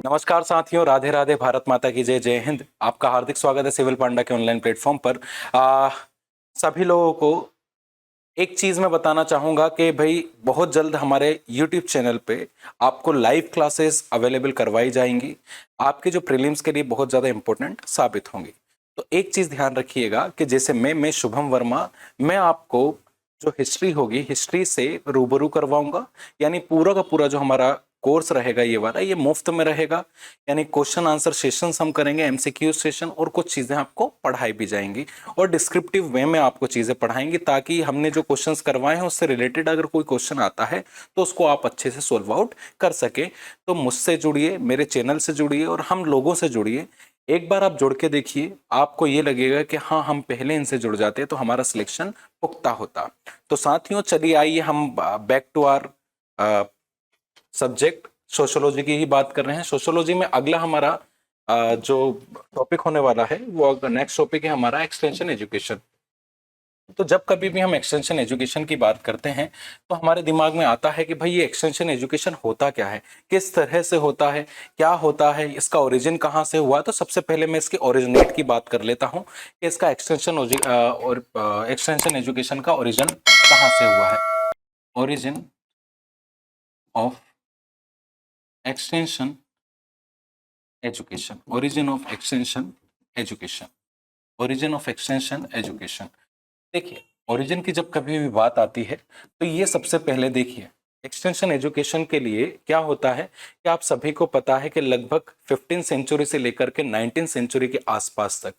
नमस्कार साथियों, राधे राधे, भारत माता की जय, जय हिंद। आपका हार्दिक स्वागत है सिविल पांडा के ऑनलाइन प्लेटफॉर्म पर। सभी लोगों को एक चीज मैं बताना चाहूंगा कि भाई बहुत जल्द हमारे YouTube चैनल पे आपको लाइव क्लासेस अवेलेबल करवाई जाएंगी, आपके जो प्रीलिम्स के लिए बहुत ज्यादा इंपॉर्टेंट साबित होंगी। तो एक चीज ध्यान रखिएगा कि जैसे मैं शुभम वर्मा, मैं आपको जो हिस्ट्री होगी, हिस्ट्री से रूबरू करवाऊंगा। यानी पूरा का पूरा जो हमारा कोर्स रहेगा ये वाला, ये मुफ्त में रहेगा। यानी क्वेश्चन आंसर सेशंस हम करेंगे, एमसीक्यू सेशन, और कुछ चीजें आपको पढ़ाई भी जाएंगी और डिस्क्रिप्टिव वे में आपको चीजें पढ़ाएंगी, ताकि हमने जो क्वेश्चंस करवाए हैं उससे रिलेटेड अगर कोई क्वेश्चन आता है तो उसको आप अच्छे से सोल्व आउट कर सके। तो मुझसे जुड़िए, मेरे चैनल से जुड़िए और हम लोगों से जुड़िए। एक बार आप जुड़ के देखिए, आपको ये लगेगा कि हाँ, हम पहले इनसे जुड़ जाते तो हमारा सिलेक्शन पुख्ता होता। तो साथियों, चलिए आइए हम back to our subject sociology की ही बात कर रहे हैं। सोशियोलॉजी में अगला हमारा जो टॉपिक होने वाला है वो नेक्स्ट टॉपिक है हमारा एक्सटेंशन एजुकेशन। तो जब कभी भी हम एक्सटेंशन एजुकेशन की बात करते हैं तो हमारे दिमाग में आता है कि भाई ये एक्सटेंशन एजुकेशन होता क्या है, किस तरह से होता है, क्या होता है, इसका ओरिजिन कहाँ से हुआ। तो सबसे पहले मैं इसके ओरिजिनेट की बात कर लेता हूँ कि इसका एक्सटेंशन एजुकेशन का ओरिजिन कहाँ से हुआ है। Origin of extension education, origin of extension education, origin of extension education. देखिए, ओरिजिन की जब कभी भी बात आती है तो ये सबसे पहले देखिए, एक्सटेंशन एजुकेशन के लिए क्या होता है कि आप सभी को पता है कि लगभग 15 सेंचुरी से लेकर के 19 सेंचुरी के आसपास तक,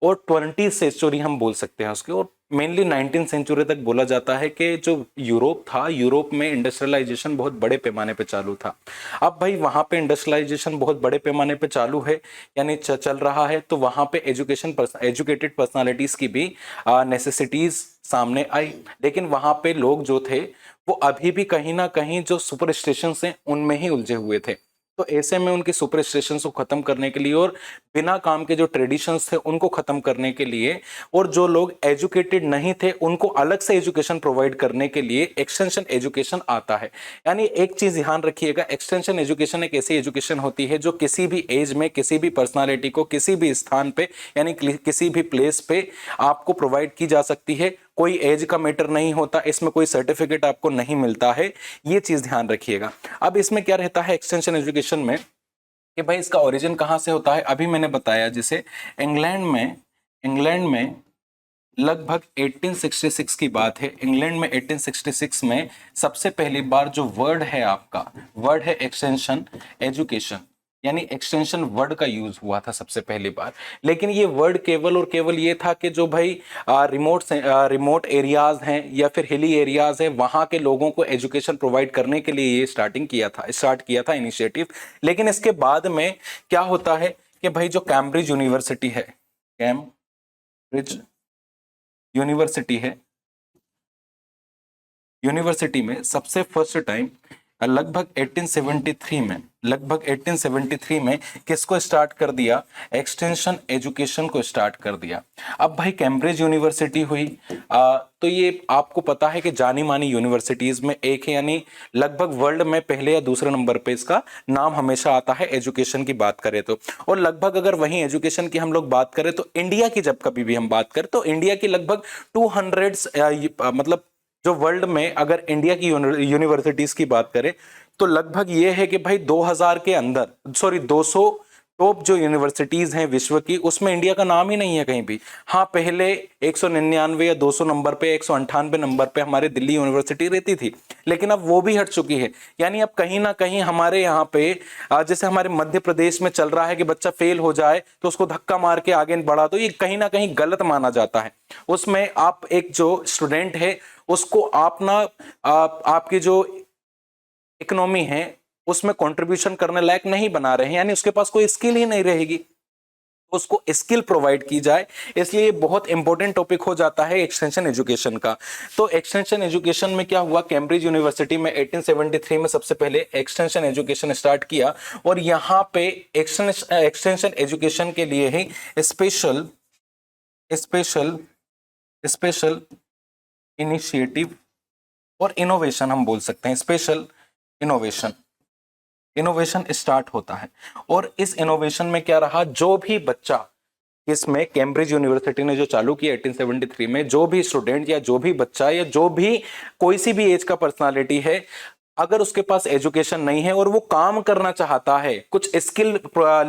और 20 सेंचुरी हम बोल सकते हैं उसके, और मेनली 19 सेंचुरी तक बोला जाता है कि जो यूरोप था, यूरोप में इंडस्ट्रियलाइजेशन बहुत बड़े पैमाने पे चालू था। अब भाई वहां पे इंडस्ट्रियलाइजेशन बहुत बड़े पैमाने पे चालू है, यानी चल रहा है, तो वहां पे एजुकेटेड पर्सनालिटीज की भी नेसेसिटीज सामने आई। लेकिन वहां पे लोग जो थे वो अभी भी कहीं ना कहीं जो सुपर स्टेशन हैं उनमें ही उलझे हुए थे। तो ऐसे में उनके सुपर स्टेशन को खत्म करने के लिए और बिना काम के जो ट्रेडिशंस थे उनको खत्म करने के लिए, और जो लोग एजुकेटेड नहीं थे उनको अलग से एजुकेशन प्रोवाइड करने के लिए एक्सटेंशन एजुकेशन आता है। यानी एक चीज ध्यान रखिएगा, एक्सटेंशन एजुकेशन एक ऐसी एजुकेशन होती है जो किसी भी एज में किसी भी पर्सनालिटी को किसी भी स्थान पे, यानी किसी भी प्लेस पे आपको प्रोवाइड की जा सकती है। कोई एज का मैटर नहीं होता, इसमें कोई सर्टिफिकेट आपको नहीं मिलता है, ये चीज ध्यान रखिएगा। अब इसमें क्या रहता है एक्सटेंशन एजुकेशन में कि भाई इसका ओरिजिन कहां से होता है। अभी मैंने बताया जैसे इंग्लैंड में लगभग 1866 की बात है। इंग्लैंड में 1866 में सबसे पहली बार जो वर्ड है, आपका वर्ड है एक्सटेंशन एजुकेशन, यानी एक्सटेंशन वर्ड का यूज हुआ था सबसे पहली बार। लेकिन ये वर्ड केवल और केवल ये था कि जो भाई रिमोट एरियाज हैं या फिर हिली एरियाज हैं, वहां के लोगों को एजुकेशन प्रोवाइड करने के लिए ये स्टार्ट किया था इनिशिएटिव। लेकिन इसके बाद में क्या होता है कि भाई जो कैम्ब्रिज यूनिवर्सिटी है, कैम्ब्रिज यूनिवर्सिटी है, यूनिवर्सिटी में सबसे फर्स्ट टाइम लगभग 1873 में किसको स्टार्ट कर दिया, एक्सटेंशन एजुकेशन को स्टार्ट कर दिया। अब भाई कैम्ब्रिज यूनिवर्सिटी हुई, तो ये आपको पता है कि जानी मानी यूनिवर्सिटीज में एक है, यानी लगभग वर्ल्ड में पहले या दूसरे नंबर पे इसका नाम हमेशा आता है एजुकेशन की बात करें तो। और लगभग अगर वहीं एजुकेशन की हम लोग बात करें तो इंडिया की जब कभी भी हम बात करें तो इंडिया की लगभग 200 मतलब जो वर्ल्ड में अगर इंडिया की यूनिवर्सिटीज की बात करें तो लगभग ये है कि भाई 2000 के अंदर, सॉरी 200 टॉप जो यूनिवर्सिटीज हैं विश्व की, उसमें इंडिया का नाम ही नहीं है कहीं भी। हाँ, पहले 199 या 200 नंबर पे, 198 नंबर पे हमारे दिल्ली यूनिवर्सिटी रहती थी, लेकिन अब वो भी हट चुकी है। यानी अब कहीं ना कहीं हमारे यहाँ पे जैसे हमारे मध्य प्रदेश में चल रहा है कि बच्चा फेल हो जाए तो उसको धक्का मार के आगे बढ़ा, तो ये कहीं ना कहीं गलत माना जाता है। उसमें आप एक जो स्टूडेंट है उसको आप ना आपकी जो इकोनॉमी है उसमें कंट्रीब्यूशन करने लायक नहीं बना रहे हैं, यानी उसके पास कोई स्किल ही नहीं रहेगी, तो उसको स्किल प्रोवाइड की जाए। इसलिए ये बहुत इंपॉर्टेंट टॉपिक हो जाता है एक्सटेंशन एजुकेशन का। तो एक्सटेंशन एजुकेशन में क्या हुआ, कैम्ब्रिज यूनिवर्सिटी में 1873 में सबसे पहले एक्सटेंशन एजुकेशन स्टार्ट किया, और यहां पे एक्सटेंशन एजुकेशन के लिए ही स्पेशल स्पेशल स्पेशल इनिशिएटिव और इनोवेशन हम बोल सकते हैं, स्पेशल इनोवेशन इनोवेशन स्टार्ट होता है। और इस इनोवेशन में क्या रहा, जो भी बच्चा इसमें कैम्ब्रिज यूनिवर्सिटी ने जो चालू किया 1873 में, जो भी स्टूडेंट या जो भी बच्चा या जो भी कोई सी भी एज का पर्सनालिटी है, अगर उसके पास एजुकेशन नहीं है और वो काम करना चाहता है, कुछ स्किल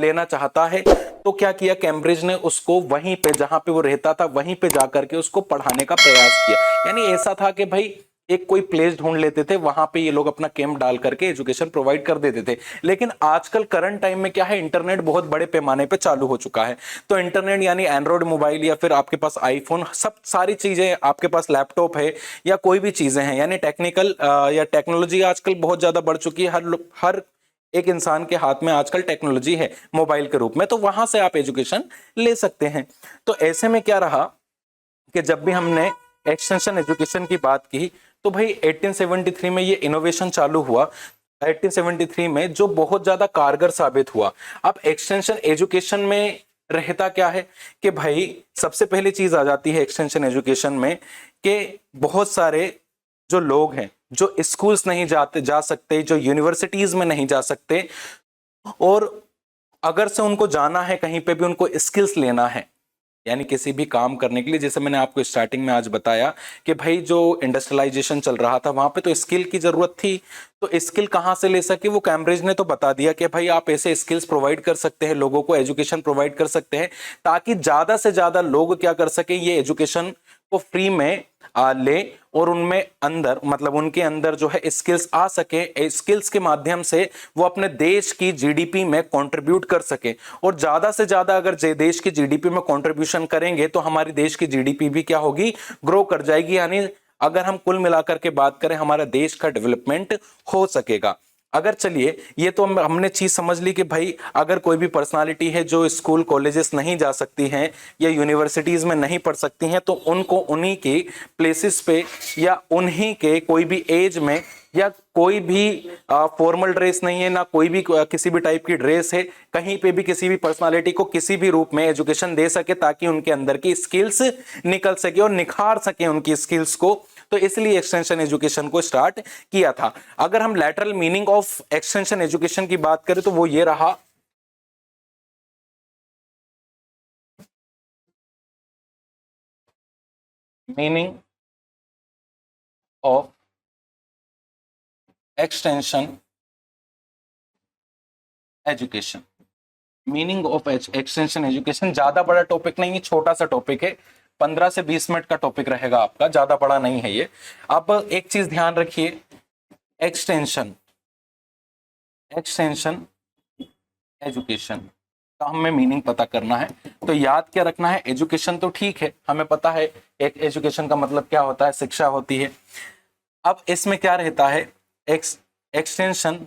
लेना चाहता है, तो क्या किया कैम्ब्रिज ने, उसको वहीं पे जहां पे वो रहता था वहीं पे जाकर के उसको पढ़ाने का प्रयास किया। यानी ऐसा था कि भाई एक कोई प्लेस ढूंढ लेते थे, वहां पे ये लोग अपना कैंप डाल करके एजुकेशन प्रोवाइड कर देते थे। लेकिन आजकल करंट टाइम में क्या है, इंटरनेट बहुत बड़े पैमाने पे चालू हो चुका है। तो इंटरनेट यानी एंड्रॉइड मोबाइल या फिर आपके पास आईफोन, सब सारी चीजें, आपके पास लैपटॉप है या कोई भी चीजें हैं, यानी टेक्निकल या टेक्नोलॉजी आजकल बहुत ज्यादा बढ़ चुकी है। हर एक इंसान के हाथ में आजकल टेक्नोलॉजी है मोबाइल के रूप में, तो वहां से आप एजुकेशन ले सकते हैं। तो ऐसे में क्या रहा कि जब भी हमने एक्सटेंशन एजुकेशन की बात की, तो भाई 1873 में ये इनोवेशन चालू हुआ, 1873 में, जो बहुत ज्यादा कारगर साबित हुआ। अब एक्सटेंशन एजुकेशन में रहता क्या है कि भाई सबसे पहली चीज आ जाती है एक्सटेंशन एजुकेशन में कि बहुत सारे जो लोग हैं जो स्कूल्स नहीं जा सकते, जो यूनिवर्सिटीज में नहीं जा सकते, और अगर से उनको जाना है कहीं पे भी, उनको स्किल्स लेना है, यानी किसी भी काम करने के लिए, जैसे मैंने आपको स्टार्टिंग में आज बताया कि भाई जो इंडस्ट्रियलाइजेशन चल रहा था वहां पे तो स्किल की जरूरत थी। तो स्किल कहां से ले सके, वो कैम्ब्रिज ने तो बता दिया कि भाई आप ऐसे स्किल्स प्रोवाइड कर सकते हैं, लोगों को एजुकेशन प्रोवाइड कर सकते हैं, ताकि ज्यादा से ज्यादा लोग क्या कर सके, ये एजुकेशन को फ्री में ले, और उनमें अंदर मतलब उनके अंदर जो है स्किल्स आ सके, स्किल्स के माध्यम से वो अपने देश की जीडीपी में कंट्रीब्यूट कर सके। और ज्यादा से ज्यादा अगर देश की जीडीपी में कंट्रीब्यूशन करेंगे तो हमारी देश की जीडीपी भी क्या होगी, ग्रो कर जाएगी। यानी अगर हम कुल मिलाकर के बात करें, हमारा देश का डेवलपमेंट हो सकेगा। अगर चलिए ये तो हमने चीज समझ ली कि भाई अगर कोई भी पर्सनालिटी है जो स्कूल कॉलेजेस नहीं जा सकती हैं या यूनिवर्सिटीज में नहीं पढ़ सकती हैं, तो उनको उन्हीं के प्लेसेस पे या उन्हीं के कोई भी एज में, या कोई भी फॉर्मल ड्रेस नहीं है ना, कोई भी किसी भी टाइप की ड्रेस है, कहीं पे भी किसी भी पर्सनालिटी को किसी भी रूप में एजुकेशन दे सके, ताकि उनके अंदर की स्किल्स निकल सके और निखार सके उनकी स्किल्स को। तो इसलिए एक्सटेंशन एजुकेशन को स्टार्ट किया था। अगर हम lateral meaning of extension education की बात करें तो वो ये रहा, meaning of extension education. Meaning of extension education ज्यादा बड़ा टॉपिक नहीं है, छोटा सा टॉपिक है, 15 से 20 मिनट का टॉपिक रहेगा आपका, ज्यादा बड़ा नहीं है ये। अब एक चीज ध्यान रखिए, एक्सटेंशन एजुकेशन का हमें मीनिंग पता करना है, तो याद क्या रखना है, एजुकेशन तो ठीक है, हमें पता है एक एजुकेशन का मतलब क्या होता है, शिक्षा होती है। अब इसमें क्या रहता है, एक्सटेंशन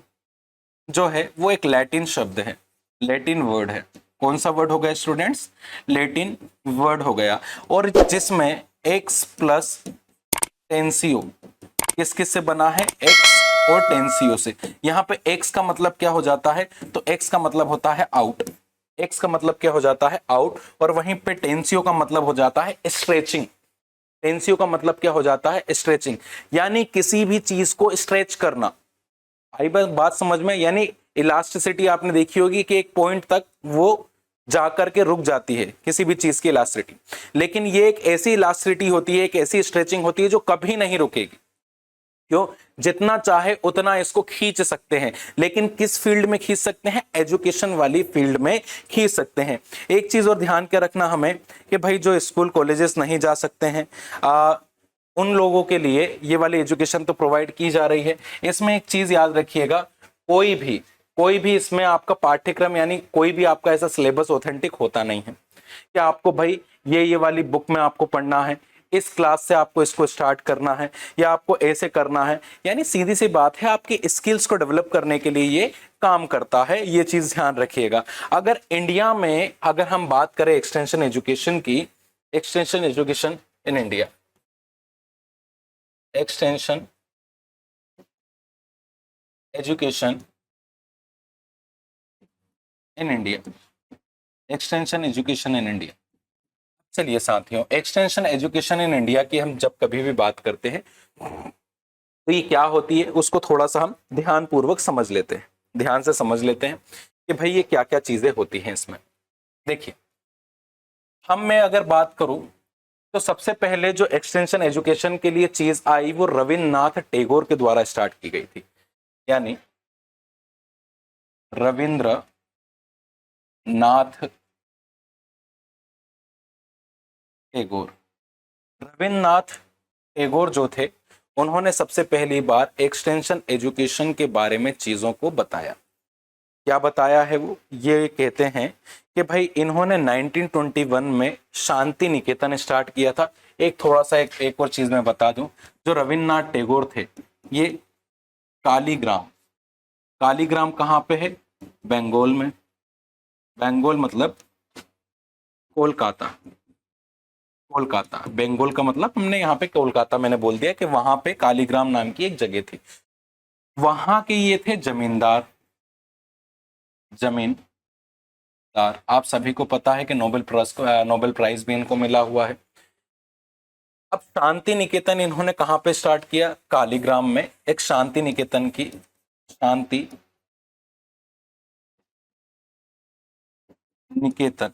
जो है वो एक लैटिन शब्द है, लैटिन वर्ड है। कौन सा वर्ड हो गया स्टूडेंट्स, लैटिन वर्ड हो गया, और जिसमें एक्स प्लस टेंसियो किस किस से बना है, एक्स और टेंसियो से। यहां पे एक्स का मतलब क्या हो जाता है, तो एक्स का मतलब होता है आउट, एक्स का मतलब क्या हो जाता है, आउट, और वहीं पे टेंसियो का मतलब हो जाता है स्ट्रेचिंग। टेंसियो का मतलब क्या हो जाता है, स्ट्रेचिंग, यानी किसी भी चीज को स्ट्रेच करना। आई बात समझ में, यानी इलास्टिसिटी आपने देखी होगी कि एक पॉइंट तक वो जाकर के रुक जाती है किसी भी चीज की इलास्टिसिटी, लेकिन ये एक ऐसी इलास्टिसिटी होती है, एक ऐसी स्ट्रेचिंग होती है जो कभी नहीं रुकेगी। क्यों, जितना चाहे उतना इसको खींच सकते हैं, लेकिन किस फील्ड में खींच सकते हैं, एजुकेशन वाली फील्ड में खींच सकते हैं। एक चीज और ध्यान के रखना हमें कि भाई जो स्कूल कॉलेजेस नहीं जा सकते हैं, उन लोगों के लिए ये वाली एजुकेशन तो प्रोवाइड की जा रही है। इसमें एक चीज याद रखिएगा, कोई भी इसमें आपका पाठ्यक्रम यानी कोई भी आपका ऐसा सिलेबस ऑथेंटिक होता नहीं है कि आपको भाई ये वाली बुक में आपको पढ़ना है, इस क्लास से आपको इसको स्टार्ट करना है, या आपको ऐसे करना है। यानी सीधी सी बात है, आपकी स्किल्स को डेवलप करने के लिए ये काम करता है, ये चीज ध्यान रखिएगा। अगर इंडिया में अगर हम बात करें एक्सटेंशन एजुकेशन की, extension education in India, extension education in India, extension education in India. चलिए साथियों, एक्सटेंशन एजुकेशन इन इंडिया की हम जब कभी भी बात करते हैं तो ये क्या होती है, उसको थोड़ा सा हम ध्यान पूर्वक समझ लेते हैं। ध्यान से समझ लेते हैं कि भाई ये क्या क्या चीजें होती हैं इसमें। देखिए, मैं अगर बात करूं तो सबसे पहले जो एक्सटेंशन एजुकेशन के लिए चीज आई वो रविन्द्रनाथ टैगोर के द्वारा स्टार्ट की गई थी, यानी रविंद्रनाथ टैगोर। रविन्द्रनाथ टैगोर जो थे उन्होंने सबसे पहली बार एक्सटेंशन एजुकेशन के बारे में चीजों को बताया। क्या बताया है वो, ये कहते हैं कि भाई इन्होंने 1921 में शांति निकेतन स्टार्ट किया था। एक थोड़ा सा एक और चीज मैं बता दूं, जो रविन्द्रनाथ टैगोर थे ये कालीग्राम, कालीग्राम कहाँ पे है, बंगाल में, बंगाल मतलब कोलकाता, कोलकाता, बंगाल का मतलब हमने यहाँ पे कोलकाता मैंने बोल दिया कि वहां पे कालीग्राम नाम की एक जगह थी, वहां के ये थे जमींदार, जमींदार। आप सभी को पता है कि नोबेल प्राइज भी इनको मिला हुआ है। अब शांति निकेतन इन्होंने कहां पे स्टार्ट किया, कालीग्राम में एक शांति निकेतन की, शांति निकेतन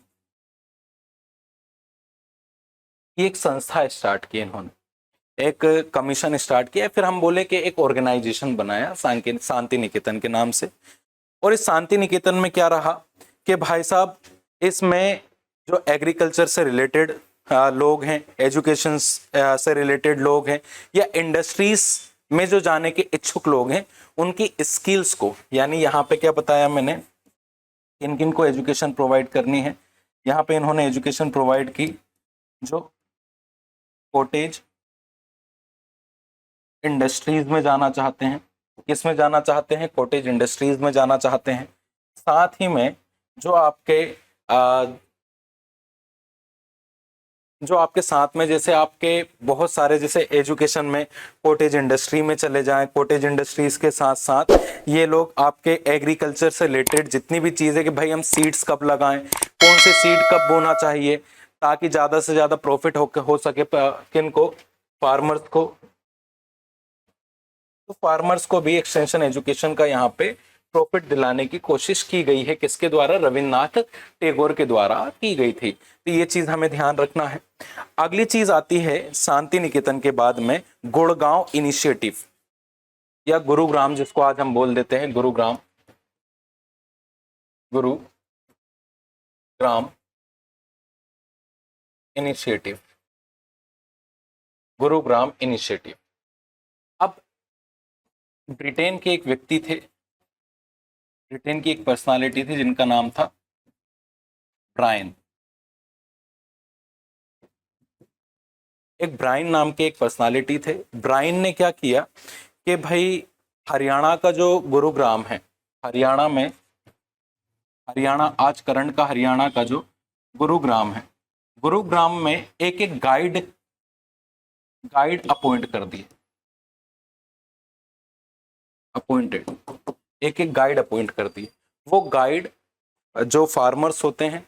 की एक संस्था स्टार्ट की इन्होंने, एक कमीशन स्टार्ट किया, फिर हम बोले कि एक ऑर्गेनाइजेशन बनाया शांति निकेतन के नाम से। और इस शांति निकेतन में क्या रहा कि भाई साहब इसमें जो एग्रीकल्चर से रिलेटेड लोग हैं, एजुकेशन से रिलेटेड लोग हैं, या इंडस्ट्रीज में जो जाने के इच्छुक लोग हैं, उनकी स्किल्स को, यानी यहाँ पे क्या बताया मैंने, किन किन को एजुकेशन प्रोवाइड करनी है। यहाँ पे इन्होंने एजुकेशन प्रोवाइड की जो कॉटेज इंडस्ट्रीज में जाना चाहते हैं, किस में जाना चाहते हैं, कॉटेज इंडस्ट्रीज में जाना चाहते हैं। साथ ही में जो आपके जो आपके साथ में जैसे आपके बहुत सारे जैसे एजुकेशन में कॉटेज इंडस्ट्री में चले जाएं, कॉटेज इंडस्ट्रीज के साथ साथ ये लोग आपके एग्रीकल्चर से रिलेटेड जितनी भी चीज़ें कि भाई हम सीड्स कब लगाएं, कौन से सीड कब बोना चाहिए ताकि ज़्यादा से ज़्यादा प्रॉफिट हो सके किन को, फार्मर्स को। तो फार्मर्स को भी एक्सटेंशन एजुकेशन का यहाँ पे प्रॉफिट दिलाने की कोशिश की गई है, किसके द्वारा, रविन्द्रनाथ टैगोर के द्वारा की गई थी। तो ये चीज हमें ध्यान रखना है। अगली चीज आती है शांति निकेतन के बाद में गुड़गांव इनिशिएटिव या गुरुग्राम, जिसको आज हम बोल देते हैं गुरुग्राम, गुरुग्राम इनिशिएटिव, गुरुग्राम इनिशिएटिव। अब ब्रिटेन के एक व्यक्ति थे, ब्रिटेन की एक पर्सनालिटी थी जिनका नाम था ब्रायन, एक ब्रायन नाम के एक पर्सनालिटी थे। ब्रायन ने क्या किया कि भाई हरियाणा का जो गुरुग्राम है, हरियाणा में, हरियाणा आज करंट का हरियाणा का जो गुरुग्राम है, गुरुग्राम में एक एक गाइड अपॉइंट कर दिए, अपॉइंटेड, एक एक गाइड अपॉइंट कर दिए। वो गाइड जो फार्मर्स होते हैं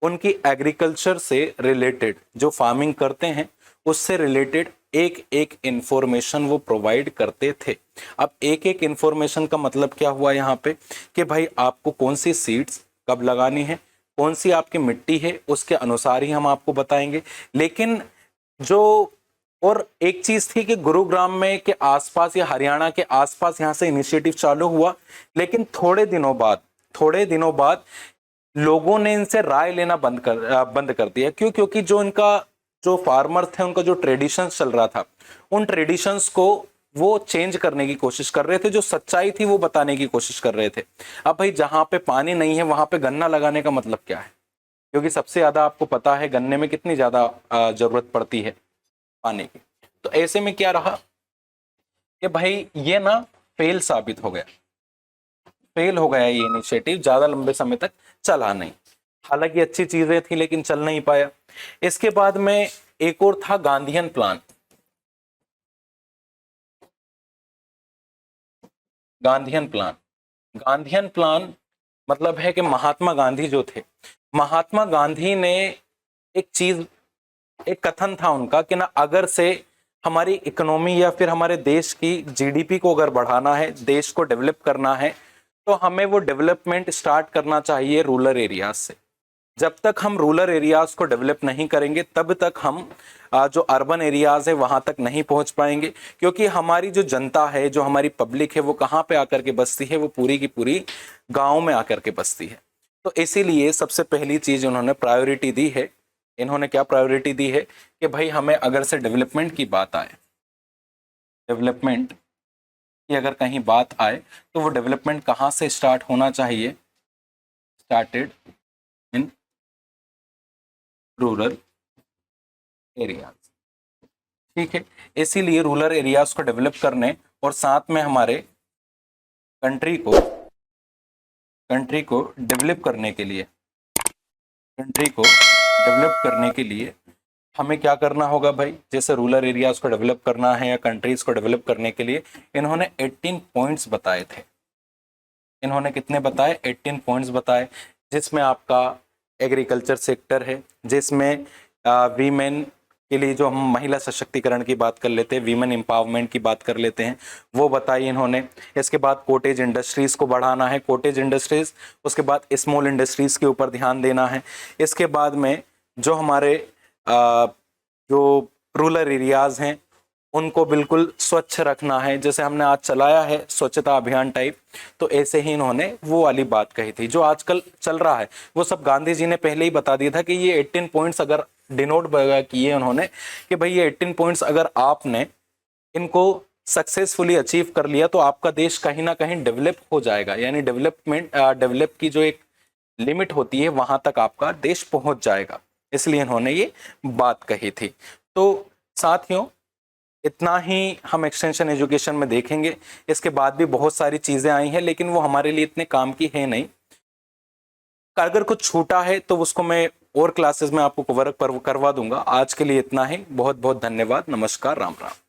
उनकी एग्रीकल्चर से रिलेटेड, जो फार्मिंग करते हैं उससे रिलेटेड एक एक इंफॉर्मेशन वो प्रोवाइड करते थे। अब एक एक इंफॉर्मेशन का मतलब क्या हुआ यहाँ पे कि भाई आपको कौन सी सीड्स कब लगानी है, कौन सी आपकी मिट्टी है, उसके अनुसार ही हम आपको बताएंगे। लेकिन जो और एक चीज थी कि गुरुग्राम में के आसपास या हरियाणा के आसपास यहाँ से इनिशिएटिव चालू हुआ, लेकिन थोड़े दिनों बाद लोगों ने इनसे राय लेना बंद कर दिया। क्यों? क्योंकि जो इनका जो फार्मर थे उनका जो ट्रेडिशंस चल रहा था, उन ट्रेडिशंस को वो चेंज करने की कोशिश कर रहे थे, जो सच्चाई थी वो बताने की कोशिश कर रहे थे। अब भाई जहां पे पानी नहीं है वहां पे गन्ना लगाने का मतलब क्या है, क्योंकि सबसे ज्यादा आपको पता है गन्ने में कितनी ज्यादा जरूरत पड़ती है पानी की। तो ऐसे में क्या रहा कि भाई ये ना फेल साबित हो गया, फेल हो गया ये इनिशिएटिव, ज्यादा लंबे समय तक चला नहीं। हालांकि अच्छी चीजें थी लेकिन चल नहीं पाया। इसके बाद में एक और था Gandhian plan, Gandhian plan. Gandhian plan मतलब है कि महात्मा गांधी जो थे, महात्मा गांधी ने एक चीज, एक कथन था उनका कि ना अगर से हमारी इकोनॉमी या फिर हमारे देश की जीडीपी को अगर बढ़ाना है, देश को डेवलप करना है, तो हमें वो डेवलपमेंट स्टार्ट करना चाहिए रूरल एरियाज से। जब तक हम रूरल एरियाज को डेवलप नहीं करेंगे तब तक हम जो अर्बन एरियाज है वहां तक नहीं पहुंच पाएंगे, क्योंकि हमारी जो जनता है, जो हमारी पब्लिक है, वो कहाँ पे आकर के बसती है, वो पूरी की पूरी गांव में आकर के बसती है। तो इसीलिए सबसे पहली चीज उन्होंने प्रायोरिटी दी है। इन्होंने क्या प्रायोरिटी दी है कि भाई हमें अगर से डेवलपमेंट की बात आए, डेवलपमेंट की अगर कहीं बात आए तो वो डेवलपमेंट कहाँ से स्टार्ट होना चाहिए, स्टार्टेड इन रूरल एरियाज। ठीक है, इसीलिए रूरल एरियाज को डेवलप करने और साथ में हमारे कंट्री को डेवलप करने के लिए, कंट्री को डेवलप करने के लिए हमें क्या करना होगा भाई, जैसे रूरल एरियाज को डेवलप करना है या कंट्रीज को डेवलप करने के लिए इन्होंने 18 पॉइंट्स बताए थे। इन्होंने कितने बताए, 18 पॉइंट्स बताए, जिसमें आपका एग्रीकल्चर सेक्टर है, जिसमें वीमेन के लिए जो हम महिला सशक्तिकरण की बात कर लेते हैं, वीमेन एम्पावरमेंट की बात कर लेते हैं, वो बताई इन्होंने। इसके बाद कोटेज इंडस्ट्रीज को बढ़ाना है, कोटेज इंडस्ट्रीज, उसके बाद स्मॉल इंडस्ट्रीज के ऊपर ध्यान देना है। इसके बाद में जो हमारे जो रूरल एरियाज हैं उनको बिल्कुल स्वच्छ रखना है, जैसे हमने आज चलाया है स्वच्छता अभियान टाइप, तो ऐसे ही इन्होंने वो वाली बात कही थी। जो आजकल चल रहा है वो सब गांधी जी ने पहले ही बता दिया था कि ये 18 पॉइंट्स अगर डिनोट किए उन्होंने कि भाई ये 18 पॉइंट्स अगर आपने इनको सक्सेसफुली अचीव कर लिया तो आपका देश कहीं ना कहीं डेवलप हो जाएगा, यानी डेवलप की जो एक लिमिट होती है वहां तक आपका देश पहुंच जाएगा। इसलिए इन्होंने ये बात कही थी। तो साथियों, इतना ही हम एक्सटेंशन एजुकेशन में देखेंगे। इसके बाद भी बहुत सारी चीजें आई हैं, लेकिन वो हमारे लिए इतने काम की है नहीं। अगर कुछ छूटा है तो उसको मैं और क्लासेस में आपको कवर करवा दूंगा। आज के लिए इतना ही। बहुत बहुत धन्यवाद। नमस्कार, राम राम।